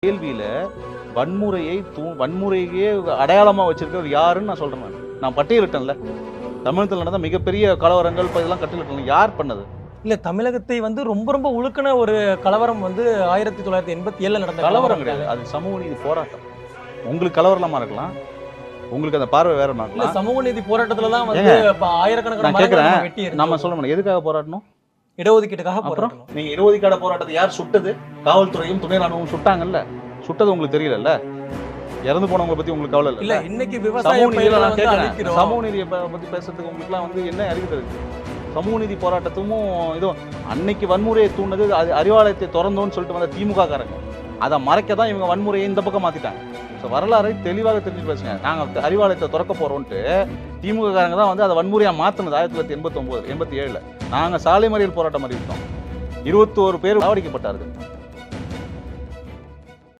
கேள்வியில வன்முறையே அடையாளமா வச்சிருக்கவர் யாருன்னு நான் சொல்றேன். நான் பட்டியலிட்டேன்ல, தமிழகத்தில் நடந்த மிகப்பெரிய கலவரங்கள் இதெல்லாம் கட்டிலிட்டேன். யார் பண்ணது? இல்ல தமிழகத்தை ரொம்ப ரொம்ப உழுக்கின ஒரு கலவரம் 1987 நடந்த கலவரம் கிடையாது, அது சமூக நீதி போராட்டம். உங்களுக்கு கலவரமா இருக்கலாம், உங்களுக்கு அந்த பார்வை வேற இல்ல இருக்கலாம். சமூக நீதி போராட்டத்துல தான் ஆயிரக்கணக்கான நான் கேட்கிறேன், மரங்களை வெட்டி நம்ம சொல்ல முடியும் எதுக்காக போராடணும்? இடஒதுக்கீட்டுக்காக அப்புறம் போராட்டணும். நீங்க இடஒதுக்கீடு போராட்டத்தை யார் சுட்டது? காவல்துறையும் துணை ராணுவமும் சுட்டாங்கல்ல. சுட்டது உங்களுக்கு தெரியல? இறந்து போனவங்களை பத்தி உங்களுக்கு கவலை இல்ல இல்ல? இன்னைக்கு சமூக விவசாய நீதியில நான் கேட்கிறேன், அழிக்கிறோம். சமூக நீதியை பத்தி பேசுறதுக்கு உங்களுக்கு எல்லாம் என்ன அறிவு இருக்கு? சமூக நீதி போராட்டத்தும் இதுவும் அன்னைக்கு வன்முறையை தூண்டது அறிவாலயத்தை திறந்தோன்னு சொல்லிட்டு வந்த திமுக காரங்க. அதை மறைக்க தான் இவங்க வன்முறையை இந்த பக்கம் மாத்திட்டாங்க. வரலாறை தெளிவாக தெரிஞ்சு பேசுங்க. நாங்க அறிவாலயத்தை திறக்க போறோம்ட்டு திமுக காரங்க தான் அதை வன்முறையா மாத்தினது 1989 87. நாங்க சாலை மறியல் போராட்டம் அறிவித்தோம். 21 பேர் சாவடிக்கப்பட்டார்கள்.